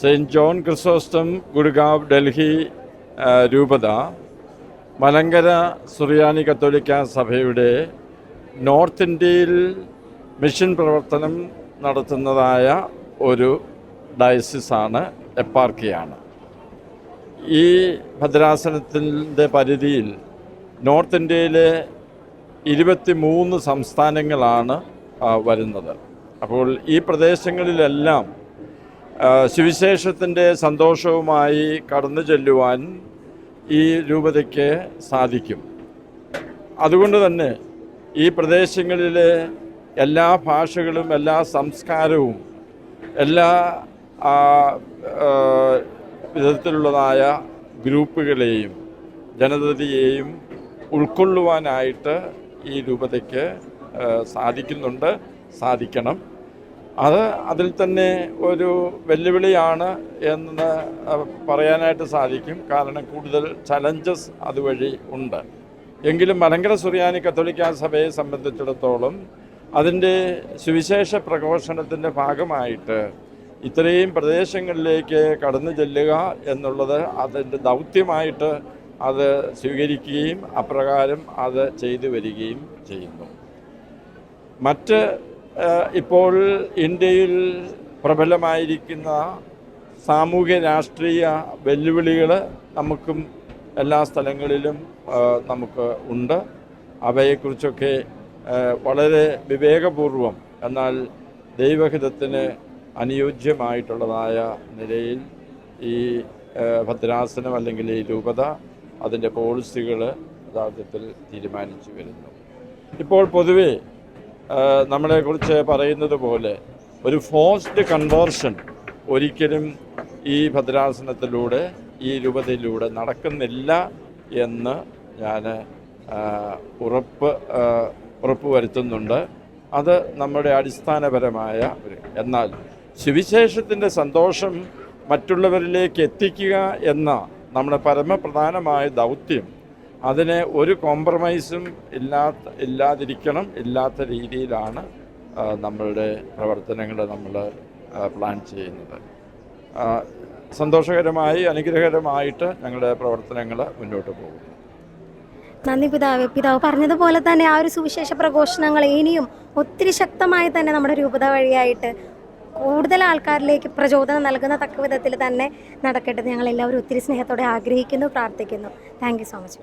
Saint John Chrysostom Gurgaon Delhi രൂപത മലങ്കര സുറിയാനി കത്തോലിക്ക സഭയുടെ നോർത്ത് ഇന്ത്യയിൽ മിഷൻ പ്രവർത്തനം നടത്തുന്നതായ ഒരു ഡയസിസാണ്, എപ്പാർക്കിയാണ്. ഈ ഭദ്രാസനത്തിൻ്റെ പരിധിയിൽ നോർത്ത് ഇന്ത്യയിലെ 23 സംസ്ഥാനങ്ങളാണ് വരുന്നത്. അപ്പോൾ ഈ പ്രദേശങ്ങളിലെല്ലാം സുവിശേഷത്തിൻ്റെ സന്തോഷവുമായി കടന്നു ചെല്ലുവാൻ ഈ രൂപതയ്ക്ക് സാധിക്കും. അതുകൊണ്ട് തന്നെ ഈ പ്രദേശങ്ങളിലെ എല്ലാ ഭാഷകളും എല്ലാ സംസ്കാരവും എല്ലാ വിധത്തിലുള്ളതായ ഗ്രൂപ്പുകളെയും ജനതയെയും ഉൾക്കൊള്ളുവാനായിട്ട് ഈ രൂപതയ്ക്ക് സാധിക്കണം. അതിൽ തന്നെ ഒരു വെല്ലുവിളിയാണ് എന്ന് പറയാനായിട്ട് സാധിക്കും. കാരണം കൂടുതൽ ചലഞ്ചസ് അതുവഴി ഉണ്ട്. എങ്കിലും മലങ്കര സുറിയാനി കത്തോലിക്ക സഭയെ സംബന്ധിച്ചിടത്തോളം അതിൻ്റെ സുവിശേഷ പ്രഘോഷണത്തിൻ്റെ ഭാഗമായിട്ട് ഇത്രയും പ്രദേശങ്ങളിലേക്ക് കടന്നു ചെല്ലുക എന്നുള്ളത് അതിൻ്റെ ദൗത്യമായിട്ട് അത് സ്വീകരിക്കുകയും അപ്രകാരം അത് ചെയ്തു വരികയും ചെയ്യുന്നു. മറ്റ് ഇപ്പോൾ ഇന്ത്യയിൽ പ്രബലമായിരിക്കുന്ന സാമൂഹ്യ രാഷ്ട്രീയ വെല്ലുവിളികൾ നമുക്കും എല്ലാ സ്ഥലങ്ങളിലും നമുക്ക് ഉണ്ട്. അവയെക്കുറിച്ചൊക്കെ വളരെ വിവേകപൂർവം എന്നാൽ ദൈവഹിതത്തിന് അനുയോജ്യമായിട്ടുള്ളതായ നിലയിൽ ഈ ഭദ്രാസനം അല്ലെങ്കിൽ ഈ രൂപത അതിൻ്റെ പോളിസികൾ യഥാർത്ഥത്തിൽ തീരുമാനിച്ചു വരുന്നു. ഇപ്പോൾ പൊതുവെ നമ്മളെക്കുറിച്ച് പറയുന്നത് പോലെ ഒരു ഫോഴ്സ്ഡ് കൺവേർഷൻ ഒരിക്കലും ഈ ഭദ്രാസനത്തിലൂടെ ഈ രൂപതയിലൂടെ നടക്കുന്നില്ല എന്ന് ഞാൻ ഉറപ്പ് വരുത്തുന്നുണ്ട്. അത് നമ്മുടെ അടിസ്ഥാനപരമായ എന്നാൽ സുവിശേഷത്തിൻ്റെ സന്തോഷം മറ്റുള്ളവരിലേക്ക് എത്തിക്കുക എന്ന നമ്മുടെ പരമപ്രധാനമായ ദൗത്യം അതിന് ഒരു കോംപ്രമൈസും ഇല്ലാത്ത രീതിയിലാണ് നമ്മളുടെ പ്രവർത്തനങ്ങൾ നമ്മൾ പ്ലാൻ ചെയ്യുന്നത്. സന്തോഷകരമായി അനുഗ്രഹകരമായിട്ട് ഞങ്ങളുടെ പ്രവർത്തനങ്ങൾ മുന്നോട്ട് പോകുന്നു. നന്ദി പിതാവ്. പിതാവ് പറഞ്ഞതുപോലെ തന്നെ ആ ഒരു സുവിശേഷ പ്രഘോഷണങ്ങൾ ഇനിയും ഒത്തിരി ശക്തമായി തന്നെ നമ്മുടെ രൂപത വഴിയായിട്ട് കൂടുതൽ ആൾക്കാരിലേക്ക് പ്രചോദനം നൽകുന്ന തക്ക വിധത്തിൽ തന്നെ നടക്കട്ടെ. ഞങ്ങളെല്ലാവരും ഒത്തിരി സ്നേഹത്തോടെ ആഗ്രഹിക്കുന്നു, പ്രാർത്ഥിക്കുന്നു. Thank you so much.